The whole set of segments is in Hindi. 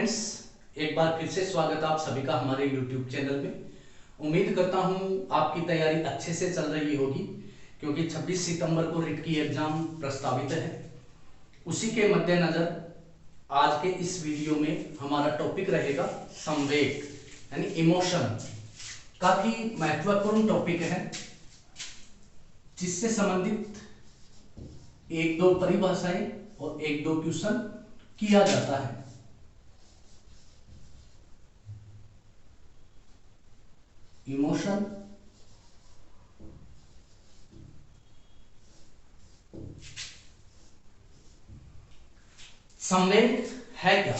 फ्रेंड्स, एक बार फिर से स्वागत है आप सभी का हमारे YouTube चैनल में। उम्मीद करता हूं आपकी तैयारी अच्छे से चल रही होगी, क्योंकि 26 सितंबर को रिट की एग्जाम प्रस्तावित है। उसी के मद्देनजर आज के इस वीडियो में हमारा टॉपिक रहेगा संवेग यानी इमोशन। काफी महत्वपूर्ण टॉपिक है, जिससे संबंधित एक दो परिभाषाएं और एक दो क्वेश्चन किया जाता है। इमोशन संवेग है क्या,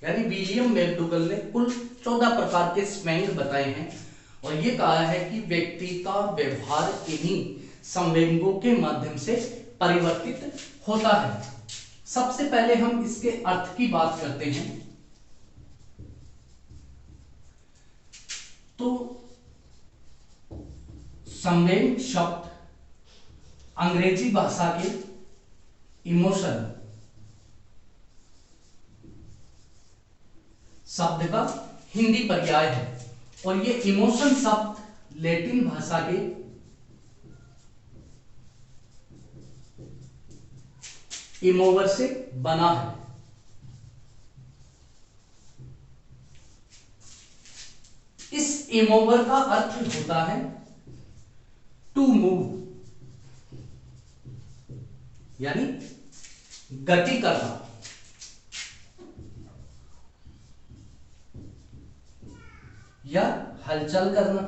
यानी विलियम मैकडूगल ने कुल 14 प्रकार के संवेग बताए हैं और ये कहा है कि व्यक्ति का व्यवहार इन्हीं संवेगों के माध्यम से परिवर्तित होता है। सबसे पहले हम इसके अर्थ की बात करते हैं। तो संवेग शब्द अंग्रेजी भाषा के इमोशन शब्द का हिंदी पर्याय है और ये इमोशन शब्द लैटिन भाषा के इमोवर से बना है। इस इमोवर का अर्थ होता है टू मूव, यानी गति करना। या हलचल करना,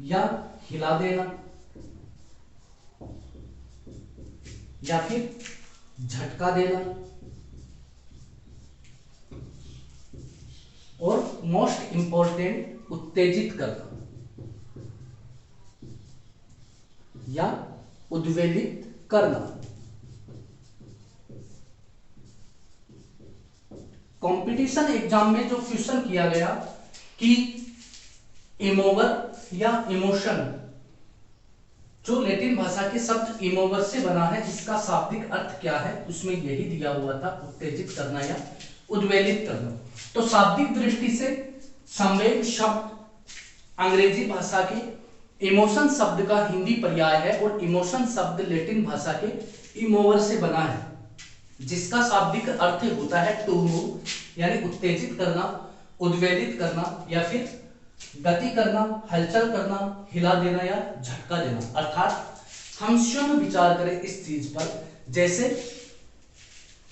या हिला देना, या फिर झटका देना, और मोस्ट इंपॉर्टेंट उत्तेजित करना या उद्वेलित करना। कंपटीशन एग्जाम में जो क्वेश्चन किया गया कि इमोवर या इमोशन, जो लैटिन भाषा के शब्द इमोवर से बना है, इसका शाब्दिक अर्थ क्या है, उसमें यही दिया हुआ था, उत्तेजित करना या उद्वेलित करना। तो शाब्दिक दृष्टि से संवेग शब्द अंग्रेजी भाषा के इमोशन शब्द का हिंदी पर्याय है और इमोशन शब्द लैटिन भाषा के इमोवर से बना है, जिसका शाब्दिक अर्थ होता है टू मूव, यानी उत्तेजित करना, उद्वेलित करना, या फिर गति करना, हलचल करना, हिला देना या झटका देना। अर्थात हम स्वयं विचार करें इस चीज पर, जैसे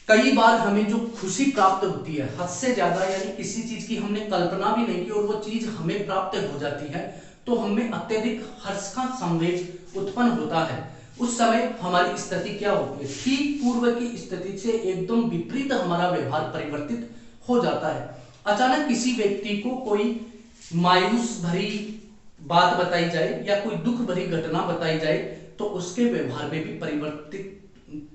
कई बार हमें जो खुशी प्राप्त होती है हद से ज्यादा, यानी किसी चीज की हमने कल्पना भी नहीं की और वो चीज हमें प्राप्त हो जाती है, तो हमें अत्यधिक हर्ष का संवेग उत्पन्न होता है। उस समय हमारी स्थिति क्या होती है, ठीक पूर्व की स्थिति से एकदम विपरीत हमारा व्यवहार परिवर्तित हो जाता है। अचानक किसी व्यक्ति को कोई मायूस भरी बात बताई जाए या कोई दुख भरी घटना बताई जाए, तो उसके व्यवहार में भी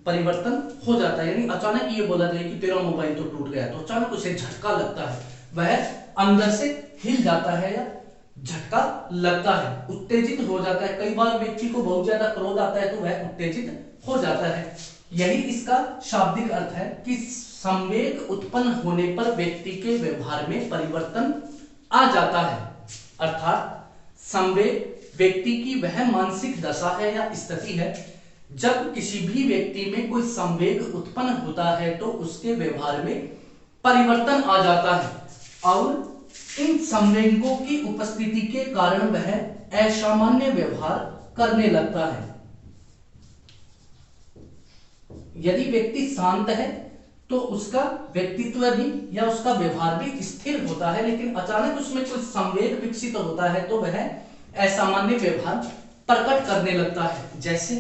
परिवर्तन हो जाता है। यानी अचानक ये बोला जाए कि तेरा मोबाइल तो टूट गया, तो अचानक उसे झटका लगता है, वह अंदर से हिल जाता है या झटका लगता है, उत्तेजित हो जाता है। कई बार व्यक्ति को बहुत ज्यादा क्रोध आता है तो वह उत्तेजित हो जाता है। यही इसका शाब्दिक अर्थ है कि संवेग उत्पन्न होने पर व्यक्ति के व्यवहार में परिवर्तन आ जाता है। अर्थात संवेग व्यक्ति की वह मानसिक दशा है या स्थिति है, जब किसी भी व्यक्ति में कोई संवेग उत्पन्न होता है तो उसके व्यवहार में परिवर्तन आ जाता है और इन संवेगों की उपस्थिति के कारण वह असामान्य व्यवहार करने लगता है। यदि व्यक्ति शांत है तो उसका व्यक्तित्व भी या उसका व्यवहार भी स्थिर होता है, लेकिन अचानक उसमें कोई संवेग विकसित होता है तो वह असामान्य व्यवहार प्रकट करने लगता है। जैसे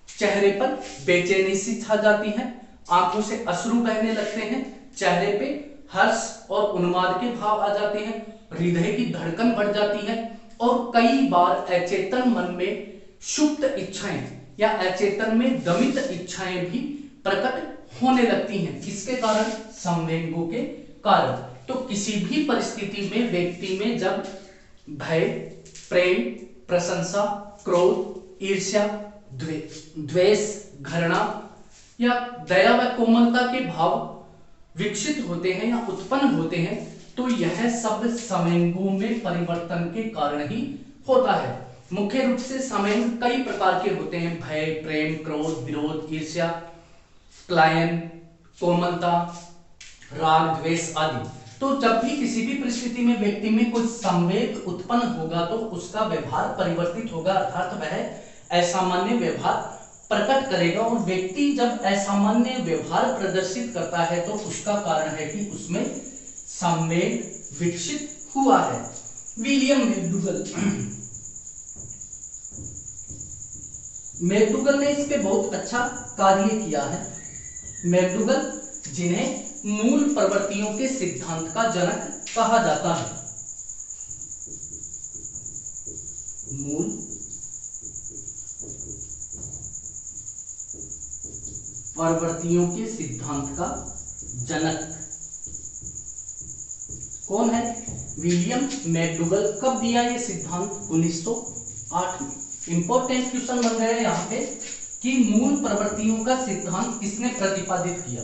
चेहरे पर बेचैनी सी छा जाती है, आंखों से अश्रु बहने लगते हैं, चेहरे पे हर्ष और उन्माद के भाव आ जाते हैं, हृदय की धड़कन बढ़ जाती है और कई बार अचेतन मन में सुप्त इच्छाएं या अचेतन में दमित इच्छाएं भी प्रकट होने लगती हैं। किसके कारण? संवेगों के कारण। तो किसी भी परिस्थिति में व्यक्ति में जब भय, प्रेम, प्रशंसा, क्रोध, ईर्ष्या, द्वेष, घृणा या दया व कोमलता के भाव विकसित होते हैं या उत्पन्न होते हैं, तो यह सब समेंगों में परिवर्तन के कारण ही होता है। मुख्य रूप से समेंग कई प्रकार के होते हैं, भय, प्रेम, क्रोध, विरोध, ईर्ष्या, क्लायन, कोमलता, राग, द्वेष आदि। तो जब भी किसी भी परिस्थिति में व्यक्ति में कोई संवेग उत्पन्न होगा तो उसका व्यवहार परिवर्तित होगा, अर्थात वह असामान्य व्यवहार प्रकट करेगा। और व्यक्ति जब असामान्य व्यवहार प्रदर्शित करता है तो उसका कारण है कि उसमें संवेग विकसित हुआ है। विलियम मैकडूगल ने इस पे बहुत अच्छा कार्य किया है। मैकडूगल, जिन्हें मूल प्रवृत्तियों के सिद्धांत का जनक कहा जाता है, मूल प्रवृत्तियों के सिद्धांत का जनक कौन है? William McDougall. कब दिया ये सिद्धांत? 1908 में। इंपॉर्टेंट क्वेश्चन बन गया है यहाँ पे कि मूल प्रवृत्तियों का सिद्धांत किसने प्रतिपादित किया,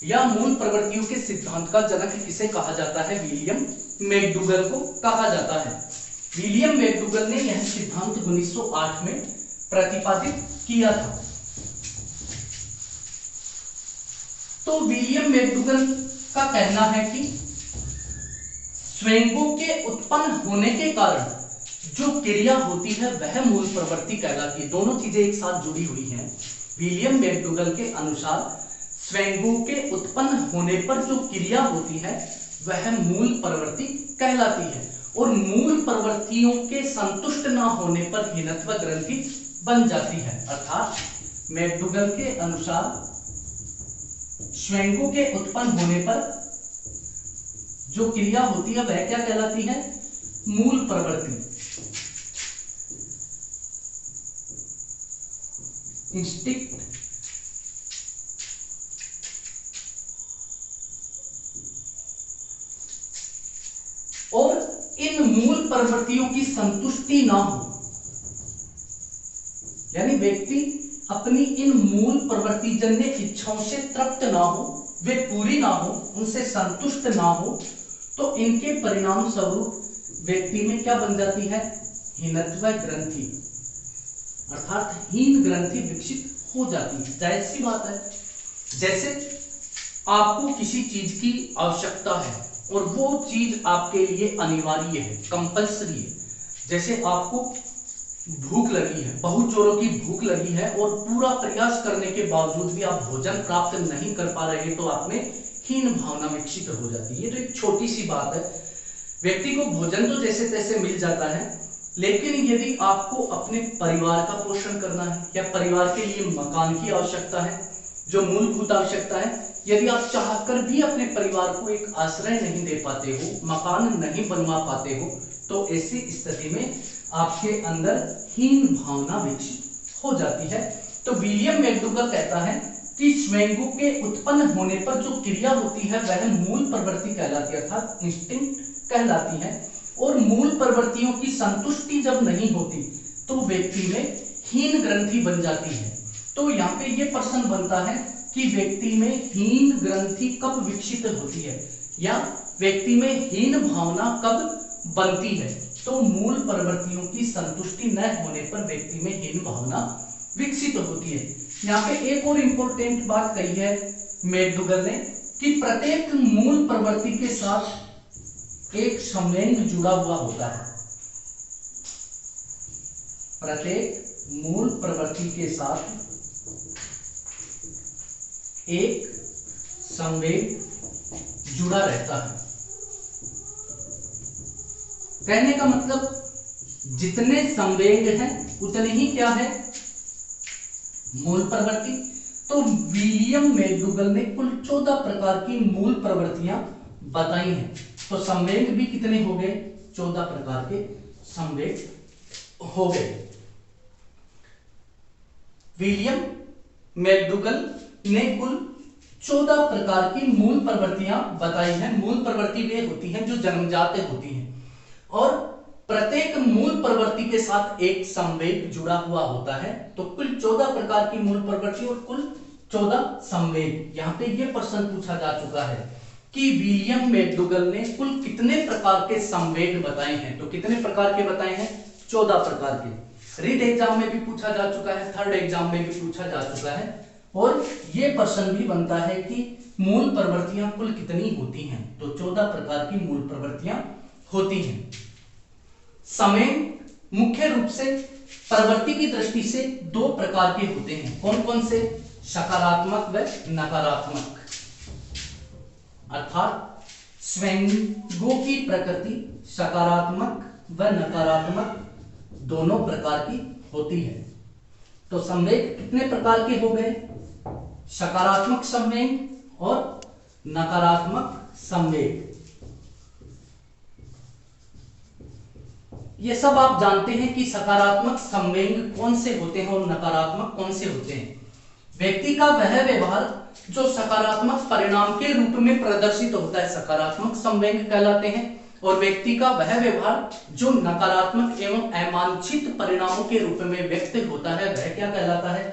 या मूल प्रवृत्तियों के सिद्धांत का जनक किसे कहा जाता है? विलियम मैकडूगल को कहा जाता है। विलियम मैकडूगल ने यह सिद्धांत 1908 में प्रतिपादित किया था। तो विलियम मैकडूगल का कहना है कि स्वेंगों के उत्पन्न होने के कारण जो क्रिया होती है वह मूल प्रवृत्ति कहलाती है। दोनों चीजें एक साथ जुड़ी हुई हैं। विलियम मैकडूगल के अनुसार स्वेंगों के उत्पन्न होने पर जो क्रिया होती है वह मूल प्रवृत्ति कहलाती है, और मूल प्रवृत्तियों के संतुष्ट न होने पर हीनत्व ग्रंथि बन जाती है। अर्थात मैकडूगल के अनुसार स्वेंगों के उत्पन्न होने पर जो क्रिया होती है वह क्या कहलाती है? मूल प्रवृत्ति, इंस्टिंक्ट। और इन मूल प्रवृत्तियों की संतुष्टि ना हो, यानी व्यक्ति अपनी इन मूल प्रवृत्ति जन्य इच्छाओं से तृप्त ना हो, वे पूरी ना हो, उनसे संतुष्ट ना हो, तो इनके परिणाम स्वरूप व्यक्ति में क्या बन जाती है? हीनत्व ग्रंथि, अर्थात हीन ग्रंथि विकसित हो जाती है। जाहिर सी बात है, जैसे आपको किसी चीज की आवश्यकता है और वो चीज आपके लिए अनिवार्य है, कंपल्सरी है। जैसे आपको भूख लगी है, बहुत जोरों की भूख लगी है, और पूरा प्रयास करने के बावजूद भी आप भोजन प्राप्त नहीं कर पा रहे, तो आप में हीन भावना विकसित हो जाती है। ये तो एक छोटी सी बात है। व्यक्ति को भोजन तो जैसे तैसे मिल जाता है, लेकिन यदि आपको अपने परिवार का पोषण करना है या परिवार के लिए मकान की आवश्यकता है, जो मूलभूत आवश्यकता है, यदि आप चाहकर भी अपने परिवार को एक आश्रय नहीं दे पाते हो, मकान नहीं बनवा पाते हो, तो ऐसी स्थिति में आपके अंदर हीन भावना विकसित हो जाती है। तो विलियम मैकडूगल कहता है कि स्वेंगों के उत्पन्न होने पर जो क्रिया होती है वह मूल प्रवृत्ति कहलाती है, अर्थात इंस्टिंक्ट कहलाती है। और मूल प्रवृत्तियों की संतुष्टि जब नहीं होती तो व्यक्ति में हीन ग्रंथि बन जाती है। तो यहाँ पे ये प्रश्न बनता है कि व्यक्ति में हीन ग्रंथि कब विकसित होती है, या व्यक्ति में हीन भावना कब बनती है? तो मूल प्रवृत्तियों की संतुष्टि न होने पर व्यक्ति में हीन भावना विकसित होती है। यहाँ पे एक और इंपॉर्टेंट बात कही है मैकडूगल ने कि प्रत्येक मूल प्रवृत्ति के साथ एक संवेग जुड़ा हुआ होता है। प्रत्येक मूल प्रवृत्ति के साथ एक संवेग जुड़ा रहता है। कहने का मतलब जितने संवेग हैं उतने ही क्या है? मूल प्रवृत्ति। तो विलियम मैकडूगल ने कुल 14 प्रकार की मूल प्रवृत्तियां बताई हैं। तो संवेग भी कितने हो गए? 14 प्रकार के संवेग हो गए। विलियम मैकडूगल ने कुल 14 प्रकार की मूल प्रवृत्तियां बताई हैं। मूल प्रवृत्ति वे होती हैं जो जन्मजात होती हैं, और प्रत्येक मूल प्रवृत्ति के साथ एक संवेग जुड़ा हुआ होता है। तो कुल 14 प्रकार की मूल प्रवृत्ति और कुल 14 संवेग। यहाँ पे ये प्रश्न पूछा जा चुका है कि विलियम मैकडूगल ने कुल कितने प्रकार के संवेग बताए हैं। तो कितने प्रकार के बताए हैं? 14 प्रकार के। रीट एग्जाम में भी पूछा जा चुका है, थर्ड एग्जाम में भी पूछा जा चुका है, और ये प्रश्न भी बनता है कि मूल प्रवृत्तियां कुल कितनी होती हैं। तो 14 प्रकार की मूल प्रवृत्तियां होती हैं। संवेग मुख्य रूप से प्रवृत्ति की दृष्टि से दो प्रकार के होते हैं। कौन कौन से? सकारात्मक व नकारात्मक। अर्थात संवेगों की प्रकृति सकारात्मक व नकारात्मक दोनों प्रकार की होती है। तो संवेग कितने प्रकार के हो गए? सकारात्मक संवेग और नकारात्मक संवेग। ये सब आप जानते हैं कि सकारात्मक संवेग कौन से होते हैं और नकारात्मक कौन से होते हैं। व्यक्ति का वह व्यवहार जो सकारात्मक परिणाम के रूप में प्रदर्शित होता है सकारात्मक संवेग कहलाते हैं, और व्यक्ति का वह व्यवहार जो नकारात्मक एवं अवांछित परिणामों के रूप में व्यक्त होता है वह क्या कहलाता है?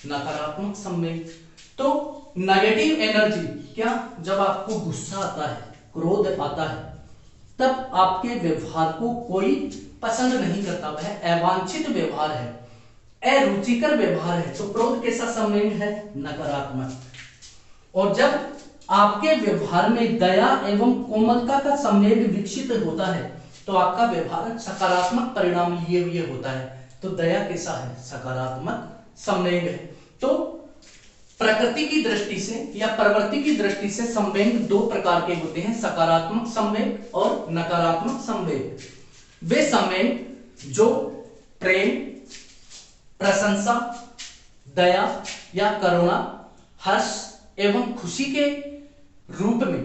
नकारात्मक संवेग। तो नेगेटिव एनर्जी क्या? जब आपको गुस्सा आता है, क्रोध आता है, तब आपके व्यवहार को कोई पसंद नहीं करता, वह अवांछित व्यवहार है, अरुचिकर व्यवहार है। तो क्रोध कैसा संवेग है? नकारात्मक। और जब आपके व्यवहार में दया एवं कोमलता का संवेग विकसित होता है तो आपका व्यवहार सकारात्मक परिणाम लिए हुए होता है। तो दया कैसा है? सकारात्मक संवेग है। तो प्रकृति की दृष्टि से या प्रवृत्ति की दृष्टि से संवेग दो प्रकार के होते हैं, सकारात्मक संवेग और नकारात्मक संवेग। वे संवेग जो प्रेम, प्रशंसा, दया या करुणा, हर्ष एवं खुशी के रूप में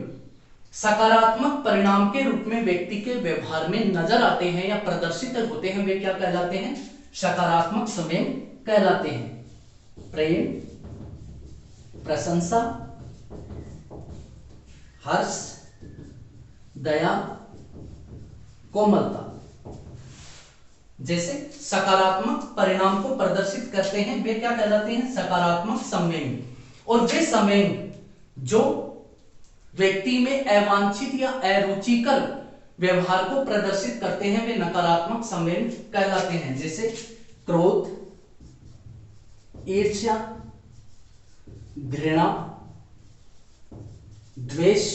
सकारात्मक परिणाम के रूप में व्यक्ति के व्यवहार में नजर आते हैं या प्रदर्शित होते हैं, वे क्या कहलाते हैं? सकारात्मक संवेग कहलाते हैं। प्रेम, प्रशंसा, हर्ष, दया, कोमलता जैसे सकारात्मक परिणाम को प्रदर्शित करते हैं, वे क्या कहलाते हैं? सकारात्मक संवेग। और वे संवेग जो व्यक्ति में अवांछित या अरुचिकर व्यवहार को प्रदर्शित करते हैं वे नकारात्मक संवेग कहलाते हैं। जैसे क्रोध, ईर्ष्या, घृणा, द्वेष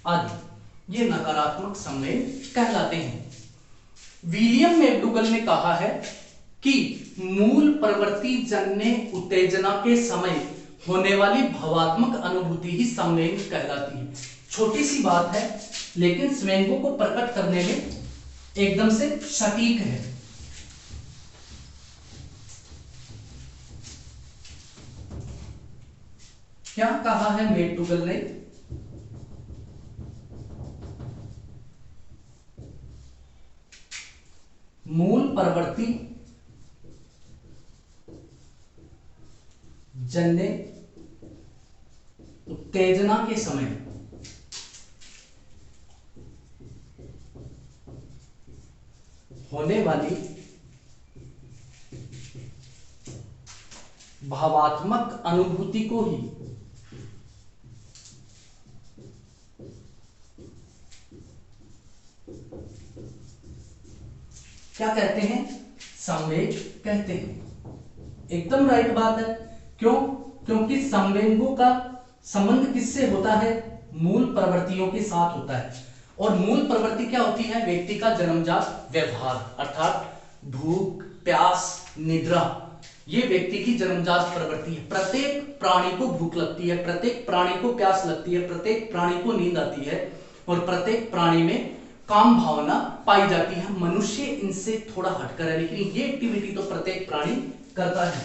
आदि ये नकारात्मक संवेग कहलाते हैं। विलियम मैकडूगल ने कहा है कि मूल प्रवृत्ति जन्य उत्तेजना के समय होने वाली भावात्मक अनुभूति ही संवेग कहलाती है। छोटी सी बात है लेकिन संवेगों को प्रकट करने में एकदम से सटीक है। क्या कहा है मैकडूगल ने? मूल प्रवृत्ति जन्य उत्तेजना के समय होने वाली भावात्मक अनुभूति को ही क्या कहते हैं? संवेग कहते हैं। एकदम राइट बात है। क्यों? क्योंकि संवेगों का संबंध किससे होता है? मूल प्रवृत्तियों के साथ होता है। और मूल प्रवृत्ति क्या होती है? व्यक्ति का जन्मजात व्यवहार, अर्थात भूख, प्यास, निद्रा, ये व्यक्ति की जन्मजात प्रवृत्ति है। प्रत्येक प्राणी को भूख लगती है, प्रत्येक प्राणी को प्यास लगती है, प्रत्येक प्राणी को नींद आती है और प्रत्येक प्राणी में काम भावना पाई जाती है। मनुष्य इनसे थोड़ा हटकर है लेकिन ये एक्टिविटी तो प्रत्येक प्राणी करता है।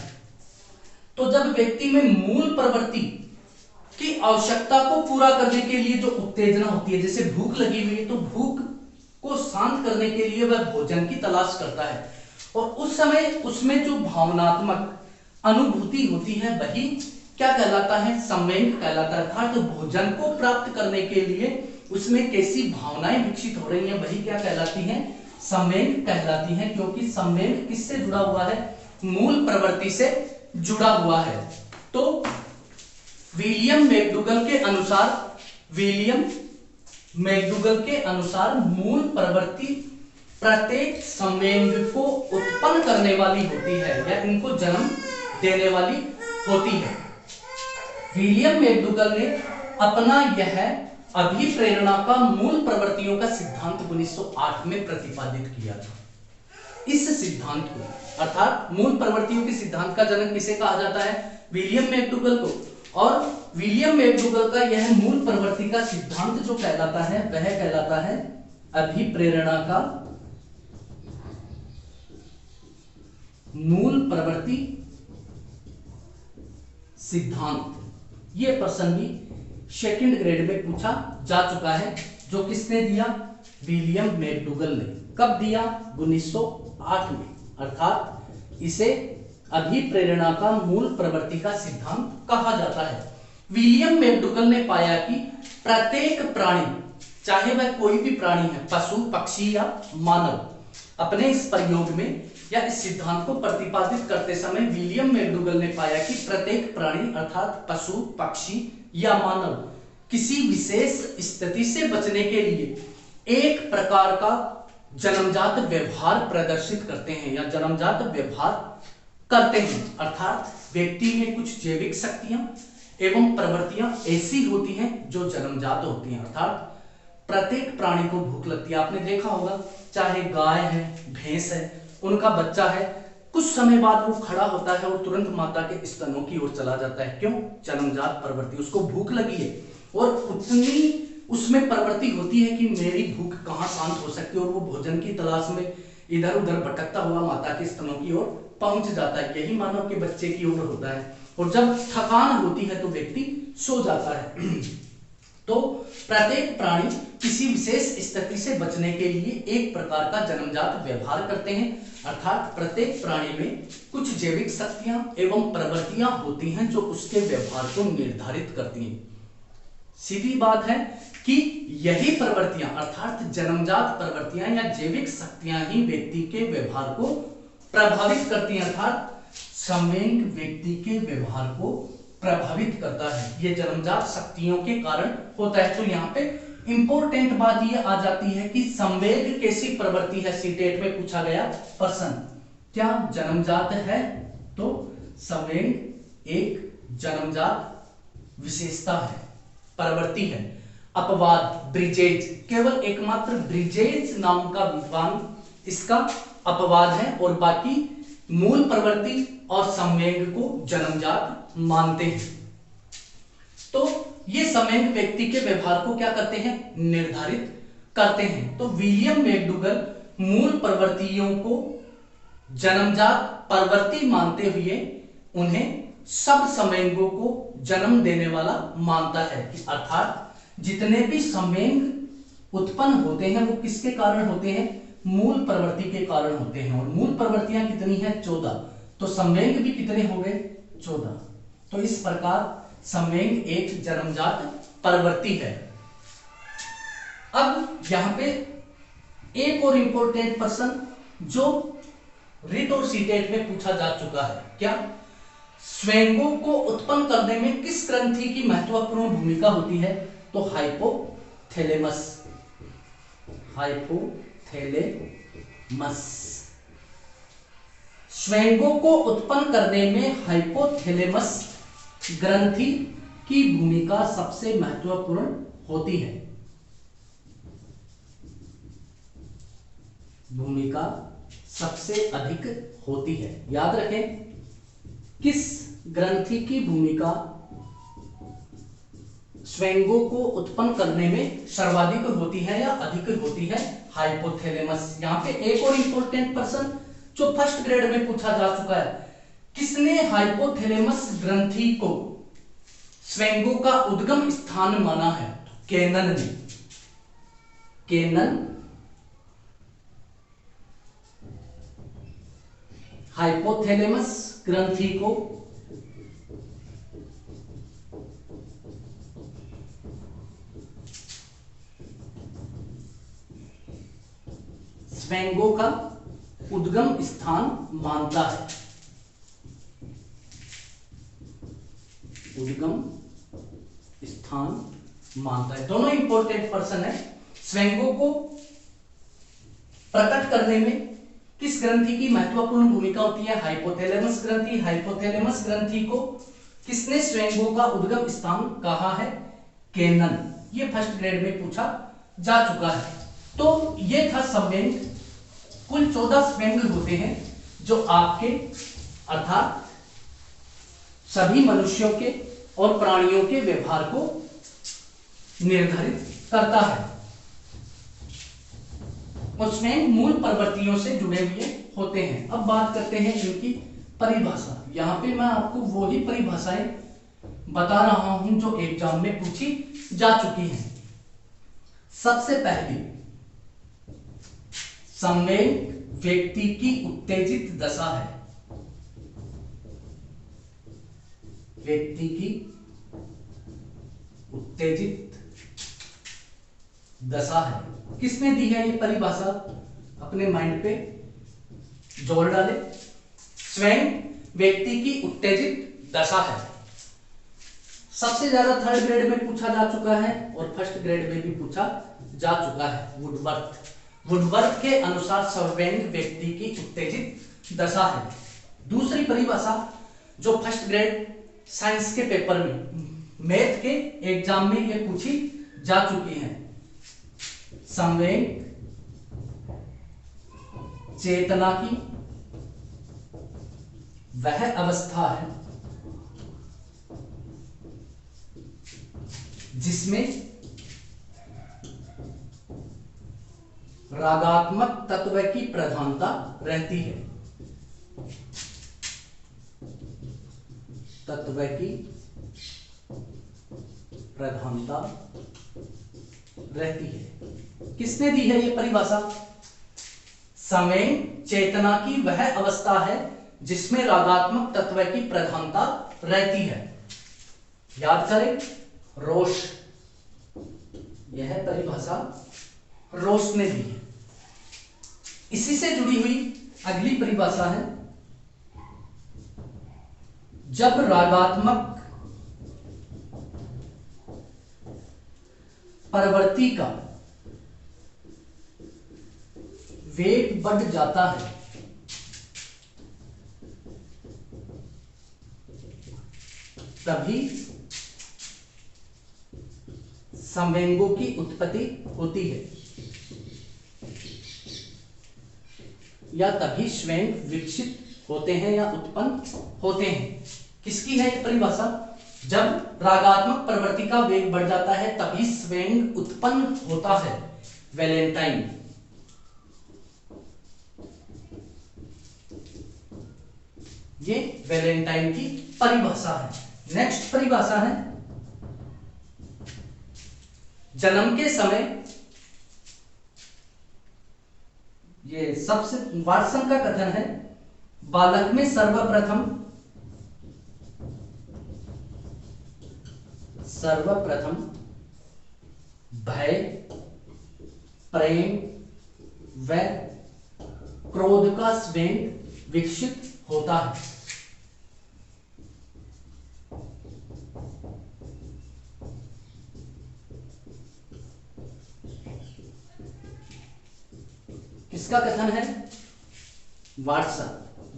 तो जब व्यक्ति में मूल प्रवृत्ति की आवश्यकता को पूरा करने के लिए जो उत्तेजना होती है, जैसे भूख लगी हुई है तो भूख को शांत करने के लिए वह भोजन की तलाश करता है और उस समय उसमें जो भावनात्मक अनुभूति होती है वही क्या कहलाता है? संवेग कहलाता है। अर्थात तो भोजन को प्राप्त करने के लिए उसमें कैसी भावनाएं विकसित हो रही हैं वही क्या कहलाती हैं? संवेग कहलाती हैं। क्योंकि संवेग किससे जुड़ा हुआ है? मूल प्रवृत्ति से जुड़ा हुआ है। तो विलियम मैकडूगल के अनुसार मूल प्रवृत्ति प्रत्येक संवेग को उत्पन्न करने वाली होती है या इनको जन्म देने वाली होती है। विलियम मैकडूगल ने अपना यह अभिप्रेरणा का मूल प्रवृत्तियों का सिद्धांत 1908 में प्रतिपादित किया था। इस सिद्धांत को अर्थात मूल प्रवृत्तियों के सिद्धांत का जनक किसे कहा जाता है? विलियम मैकडूगल को। और विलियम मैकडूगल का यह मूल प्रवृत्ति का सिद्धांत जो कहलाता है वह कहलाता है अभिप्रेरणा का मूल प्रवृत्ति सिद्धांत। यह प्रश्न भी सेकंड ग्रेड में पूछा जा चुका है, जो किसने दिया? विलियम मैकडूगल ने। कब दिया? 1908 में। अर्थात इसे अभिप्रेरणा का मूल प्रवृत्ति का सिद्धांत कहा जाता है। विलियम मैकडूगल ने पाया कि प्रत्येक प्राणी, चाहे वह कोई भी प्राणी है, पशु, पक्षी या मानव, अपने इस प्रयोग में या इस सिद्धांत को प्रतिपादित करते समय विलियम मैकडूगल ने पाया कि प्रत्येक प्राणी अर्थात पशु, पक्षी या मानव किसी विशेष स्थिति से बचने के लिए एक प्रकार का जन्मजात व्यवहार प्रदर्शित करते हैं या जन्मजात व्यवहार करते हैं। अर्थात व्यक्ति में कुछ जैविक शक्तियां एवं प्रवृत्तियां ऐसी होती हैं जो जन्मजात होती हैं। अर्थात प्रत्येक प्राणी को भूख लगती है। आपने देखा होगा, चाहे गाय है, भैंस है, उनका बच्चा है, कुछ समय बाद वो खड़ा होता है और तुरंत माता के स्तनों की ओर चला जाता है। क्यों? जन्मजात प्रवृत्ति, उसको भूख लगी है और उतनी उसमें प्रवृत्ति होती है कि मेरी भूख कहाँ शांत हो सकती है, और वो भोजन की तलाश में इधर उधर भटकता हुआ माता के स्तनों की ओर पहुंच जाता है। यही मानव के बच्चे की उम्र होता है। और जब थकान होती है तो व्यक्ति सो जाता है। तो प्रत्येक प्राणी किसी विशेष स्थिति से बचने के लिए एक प्रकार का जन्मजात व्यवहार करते हैं। अर्थात प्रत्येक प्राणी में कुछ जैविक शक्तियां एवं प्रवृत्तियां होती हैं जो उसके व्यवहार को निर्धारित करती हैं। सीधी बात है कि यही प्रवृत्तियां अर्थात जन्मजात प्रवृत्तियां या जैविक शक्तियां ही व्यक्ति के व्यवहार को प्रभावित करती हैं। अर्थात संवेग व्यक्ति के व्यवहार को प्रभावित करता है, ये जन्मजात शक्तियों के कारण होता है। तो यहाँ पे इंपॉर्टेंट बात ये आ जाती है कि संवेग कैसी प्रवृत्ति है। सीटेट में पूछा गया प्रश्न, क्या जन्मजात है? तो संवेग एक जन्मजात विशेषता है, प्रवृत्ति है। अपवाद ब्रिजेज, केवल एकमात्र ब्रिजेज नाम का विद्वान इसका अपवाद है और बाकी मूल प्रवृत्ति और संवेग को जन्मजात मानते हैं। तो ये संवेग व्यक्ति के व्यवहार को क्या करते हैं? निर्धारित करते हैं। तो विलियम मैकडूगल मूल प्रवृत्तियों को जन्मजात प्रवृत्ति मानते हुए उन्हें सब संवेगों को जन्म देने वाला मानता है। अर्थात जितने भी संवेग उत्पन्न होते हैं वो किसके कारण होते हैं? मूल प्रवृत्ति के कारण होते हैं। और मूल प्रवृत्तियां कितनी है? 14। तो संवेग भी कितने हो गए? 14। तो इस प्रकार संवेग एक जन्मजात प्रवृत्ति है। अब यहां पे एक और इंपॉर्टेंट प्रश्न जो रिट और सीटेट में पूछा जा चुका है, क्या संवेगों को उत्पन्न करने में किस ग्रंथि की महत्वपूर्ण भूमिका होती है? तो हाइपोथैलेमस। संवेगों को उत्पन्न करने में हाइपोथैलेमस ग्रंथि की भूमिका सबसे महत्वपूर्ण होती है। भूमिका सबसे अधिक होती है। याद रखें, किस ग्रंथि की भूमिका संवेगों को उत्पन्न करने में सर्वाधिक होती है या अधिक होती है? हाइपोथैलेमस। यहां पे एक और इंपॉर्टेंट प्रश्न जो फर्स्ट ग्रेड में पूछा जा चुका है, किसने हाइपोथैलेमस ग्रंथि को संवेगों का उद्गम स्थान माना है? केनन ने। केनन हाइपोथैलेमस ग्रंथि को संवेगों का उद्गम स्थान मानता है। उद्गम स्थान मानता है। दोनों इंपॉर्टेंट पर्सन है। स्वयंगों को प्रकट करने में किस ग्रंथि की महत्वपूर्ण भूमिका होती है? हाइपोथैलेमस ग्रंथि। हाइपोथैलेमस ग्रंथि को किसने स्वयंगों का उद्गम स्थान कहा है? केनन। ये फर्स्ट ग्रेड में पूछा जा चुका है। तो ये था संवेग। कुल 14 संवेग होते हैं जो आपके अर्थात सभी मनुष्यों के और प्राणियों के व्यवहार को निर्धारित करता है। उसमें मूल प्रवृत्तियों से जुड़े हुए होते हैं। अब बात करते हैं इनकी परिभाषा। यहां पे मैं आपको वो ही परिभाषाएं बता रहा हूं जो एग्जाम में पूछी जा चुकी हैं। सबसे पहली, संवेग व्यक्ति की उत्तेजित दशा है। व्यक्ति की उत्तेजित दशा है। किसने दी है ये परिभाषा? अपने माइंड पे जोर डाले। स्वयं व्यक्ति की उत्तेजित दशा है। सबसे ज्यादा थर्ड ग्रेड में पूछा जा चुका है और फर्स्ट ग्रेड में भी पूछा जा चुका है। वुडवर्थ के अनुसार संवेग व्यक्ति की उत्तेजित दशा है। दूसरी परिभाषा जो फर्स्ट ग्रेड साइंस के पेपर में, मैथ के एग्जाम में ये पूछी जा चुकी है। संवेग चेतना की वह अवस्था है जिसमें रागात्मक तत्व की प्रधानता रहती है। तत्व की प्रधानता रहती है। किसने दी है ये परिभाषा? संवेग चेतना की वह अवस्था है जिसमें रागात्मक तत्व की प्रधानता रहती है। याद करें, रोश। यह परिभाषा रोश ने दी है। इसी से जुड़ी हुई अगली परिभाषा है, जब रागात्मक प्रवृत्ति का वेग बढ़ जाता है तभी संवेगों की उत्पत्ति होती है या तभी स्वयं विकसित होते हैं या उत्पन्न होते हैं। किसकी है ये परिभाषा? जब रागात्मक प्रवृत्ति का वेग बढ़ जाता है तभी स्वयं उत्पन्न होता है। वैलेंटाइन। ये वैलेंटाइन की परिभाषा है। नेक्स्ट परिभाषा है, जन्म के समय, ये सबसे वाटसन का कथन है, बालक में सर्वप्रथम भय, प्रेम व क्रोध का संवेग विकसित होता है। किसका कथन है? वाटसन।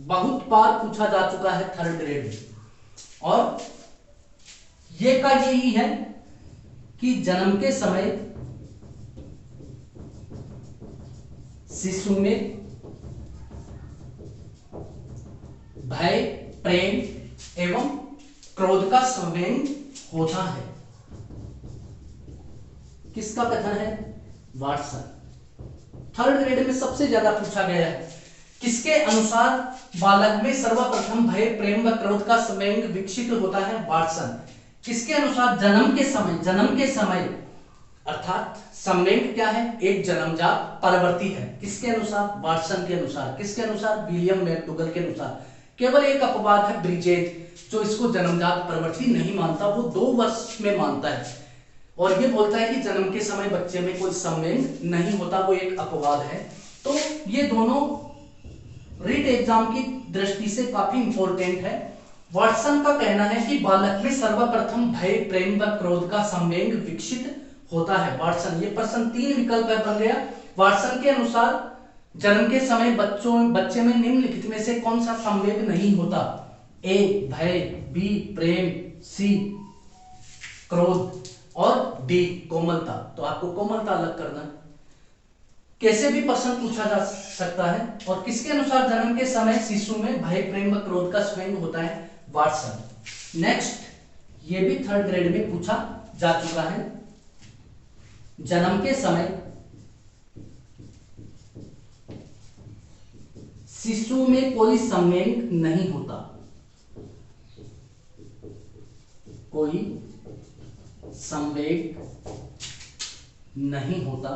बहुत बार पूछा जा चुका है थर्ड ग्रेड में। और ये का यही है कि जन्म के समय शिशु में भय, प्रेम एवं क्रोध का संवेग होता है। किसका कथन है? वाटसन। थर्ड ग्रेड में सबसे ज्यादा पूछा गया है। किसके अनुसार बालक में सर्वप्रथम भय, प्रेम व क्रोध का संवेग विकसित होता है? वाटसन। किसके अनुसार? जन्म के समय अर्थात संवेग क्या है? एक जन्मजात प्रवृत्ति है। किसके अनुसार? वाटसन के अनुसार। किसके अनुसार? विलियम मैकडूगल के अनुसार। केवल एक अपवाद है ब्रिजेट, जो इसको जन्मजात प्रवृत्ति नहीं मानता, वो 2 वर्ष में मानता है और ये बोलता है कि जन्म के समय बच्चे में कोई संवेग नहीं होता, वो एक अपवाद है। तो ये दोनों रीट एग्जाम की दृष्टि से काफी इंपॉर्टेंट है। वाटसन का कहना है कि बालक में सर्वप्रथम भय, प्रेम व क्रोध का संवेग विकसित होता है। वाटसन, ये प्रश्न 3 विकल्प है बन गया। वाटसन के अनुसार जन्म के समय बच्चे में निम्नलिखित में से कौन सा संवेग नहीं होता? ए भय, बी प्रेम, सी क्रोध और डी कोमलता। तो आपको कोमलता अलग करना है। कैसे भी प्रश्न पूछा जा सकता है। और किसके अनुसार जन्म के समय शिशु में भय, प्रेम व क्रोध का संवेग होता है? वाटसन। नेक्स्ट, ये भी 3rd ग्रेड में पूछा जा चुका है। जन्म के समय शिशु में कोई संवेग नहीं होता, कोई संवेग नहीं होता,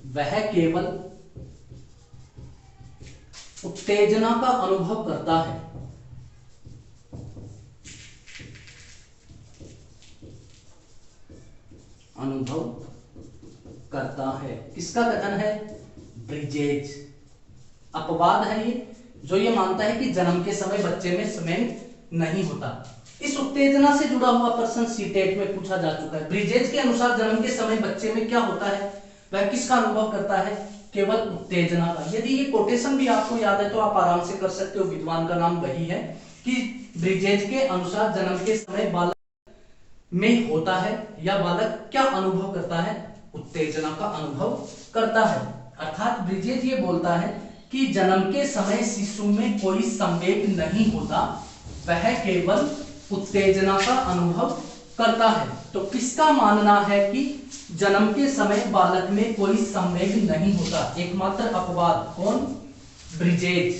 वह केवल उत्तेजना का अनुभव करता है। अनुभव करता है। किसका कथन है? ब्रिजेज। अपवाद है ये, जो ये मानता है कि जन्म के समय बच्चे में संवेग नहीं होता। इस उत्तेजना से जुड़ा हुआ प्रश्न सीटेट में पूछा जा चुका है। ब्रिजेज के अनुसार जन्म के समय बच्चे में क्या होता है? वह किसका अनुभव करता है? केवल उत्तेजना का। यदि ये कोटेशन भी आपको याद है तो आप आराम से कर सकते हो। विद्वान का नाम वही है कि ब्रिजेज के अनुसार जन्म के समय बालक में होता है या बालक क्या अनुभव करता है? उत्तेजना का अनुभव करता है। अर्थात ब्रिजेज ये बोलता है कि जन्म के समय शिशु में कोई संवेग नहीं होता, वह केवल उत्तेजना का अनुभव करता है। तो किसका मानना है कि जन्म के समय बालक में कोई संवेग नहीं होता? एकमात्र अपवाद कौन? ब्रिजेज।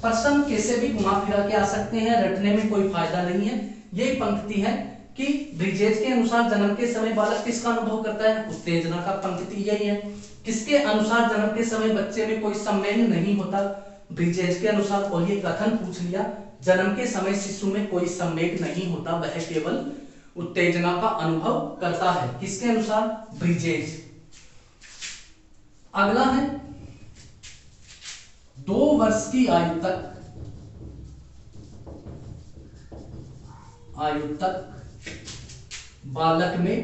प्रश्न कैसे भी घुमा फिरा के आ सकते हैं, रटने में कोई फायदा नहीं है। यही पंक्ति है कि ब्रिजेज के अनुसार जन्म के समय बालक किसका अनुभव करता है? उत्तेजना का। पंक्ति यही है। किसके अनुसार जन्म के समय बच्चे में कोई संवेग नहीं होता? ब्रिजेज के अनुसार। और ये कथन पूछ लिया, जन्म के समय शिशु में कोई संवेग नहीं होता, वह केवल उत्तेजना का अनुभव करता है। किसके अनुसार? ब्रिजेज। अगला है 2 वर्ष की आयु तक बालक में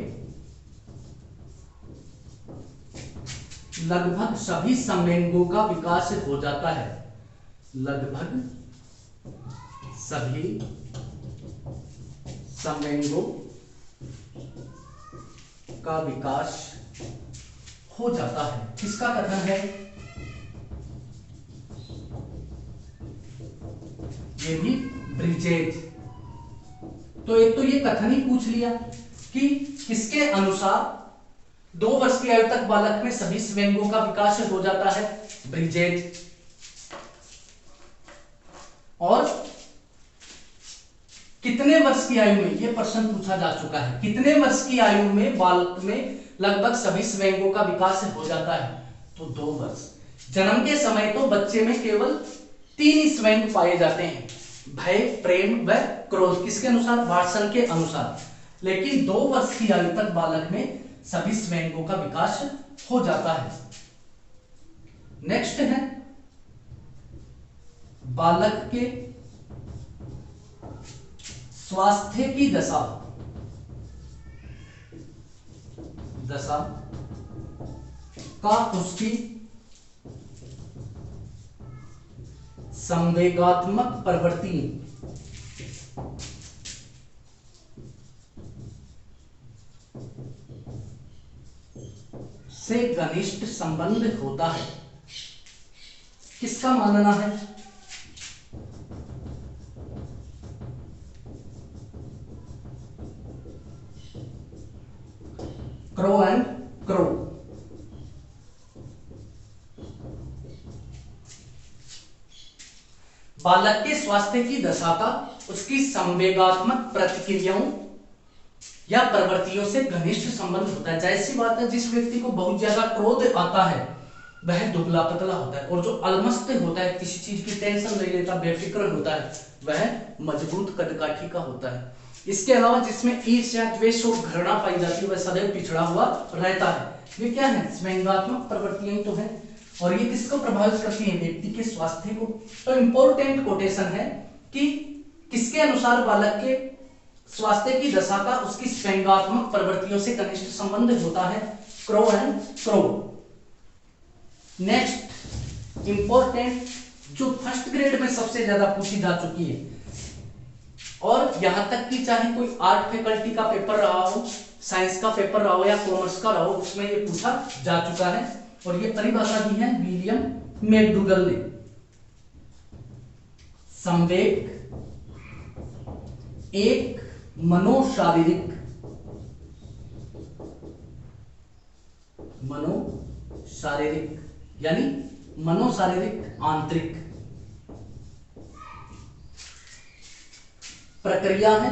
लगभग सभी संवेगों का विकास हो जाता है। लगभग सभी संवेगों का विकास हो जाता है। किसका कथन है? ये भी ब्रिजेज। तो एक तो ये कथन ही पूछ लिया कि किसके अनुसार 2 वर्ष की आयु तक बालक में सभी संवेगों का विकास हो जाता है? ब्रिजेज। और कितने वर्ष की आयु में, यह प्रश्न पूछा जा चुका है, कितने वर्ष की आयु में बालक में लगभग सभी संवेगों का विकास हो जाता है? तो 2 वर्ष। जन्म के समय तो बच्चे में केवल 3 ही संवेग पाए जाते हैं, भय, प्रेम व क्रोध। किसके अनुसार? वाटसन के अनुसार। लेकिन 2 वर्ष की आयु तक बालक में सभी संवेगों का विकास हो जाता है। नेक्स्ट है बालक के स्वास्थ्य की दशा का उसकी संवेगात्मक प्रवृत्ति से घनिष्ठ संबंध होता है। किसका मानना है? Crow and crow. बालक के स्वास्थ्य की दशा का उसकी संवेगात्मक प्रतिक्रियाओं या प्रवृत्तियों से घनिष्ठ संबंध होता है। जाहिर सी बात है, जिस व्यक्ति को बहुत ज्यादा क्रोध आता है वह दुबला पतला होता है, और जो अलमस्त होता है, किसी चीज की टेंशन नहीं लेता, बेफिक्र होता है, वह मजबूत कदकाठी का होता है। इसके अलावा जिसमें ईर्ष्या, द्वेष और घृणा पाई जाती है वह सदैव पिछड़ा हुआ रहता है। वे क्या है? संवेगात्मक प्रवृत्तियां तो है। और ये किसको प्रभावित करती है? व्यक्ति के स्वास्थ्य को। तो इंपॉर्टेंट कोटेशन है कि किसके अनुसार बालक के स्वास्थ्य की दशा का उसकी स्वैंगात्मक प्रवृत्तियों से घनिष्ठ संबंध होता है। Crow and crow. Next important जो फर्स्ट ग्रेड में सबसे ज्यादा पूछी जा चुकी है, और यहां तक कि चाहे कोई आर्ट फैकल्टी का पेपर रहा हो, साइंस का पेपर रहा हो या कॉमर्स का रहा हो, उसमें ये पूछा जा चुका है। और ये परिभाषा दी है विलियम मैकडूगल ने। संवेग एक मनोशारीरिक यानी मनोशारीरिक आंतरिक प्रक्रिया है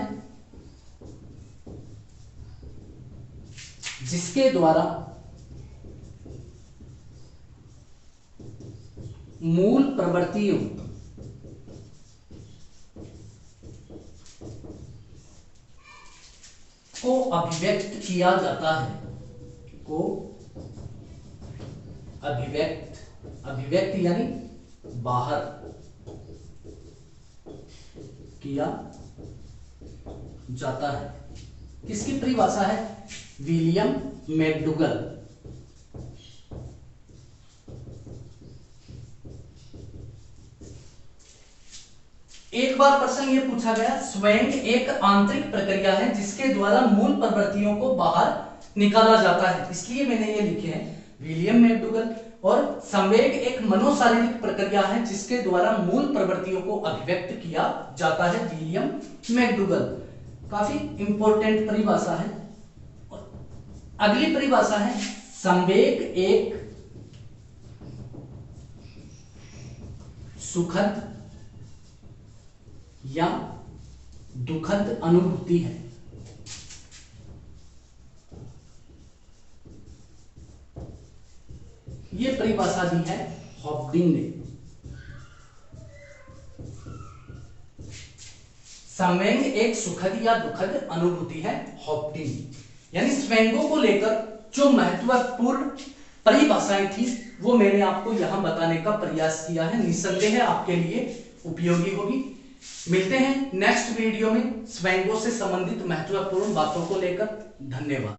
जिसके द्वारा मूल प्रवृत्तियों को अभिव्यक्त किया जाता है। अभिव्यक्त यानी बाहर किया जाता है। किसकी परिभाषा है? William McDougall. एक बार प्रश्न ये पूछा गया, स्वयं एक आंतरिक प्रक्रिया है जिसके द्वारा मूल प्रवृत्तियों को बाहर निकाला जाता है, इसलिए मैंने ये लिखे हैं विलियम मैकडूगल। और संवेग एक मनोशारीरिक प्रक्रिया है जिसके द्वारा मूल प्रवृत्तियों को अभिव्यक्त किया जाता है, विलियम मैकडूगल। काफी इंपॉर्टेंट परिभाषा है। अगली परिभाषा है संवेग एक सुखद या दुखद अनुभूति है। ये परिभाषा दी है हॉपकिंस ने। संवेग एक सुखद या दुखद अनुभूति है, हॉपकिंस। यानी स्वैंगों को लेकर जो महत्वपूर्ण परिभाषाएं थी वो मैंने आपको यहां बताने का प्रयास किया है। निसंदेह आपके लिए उपयोगी होगी। मिलते हैं नेक्स्ट वीडियो में स्वैंगों से संबंधित महत्वपूर्ण बातों को लेकर। धन्यवाद।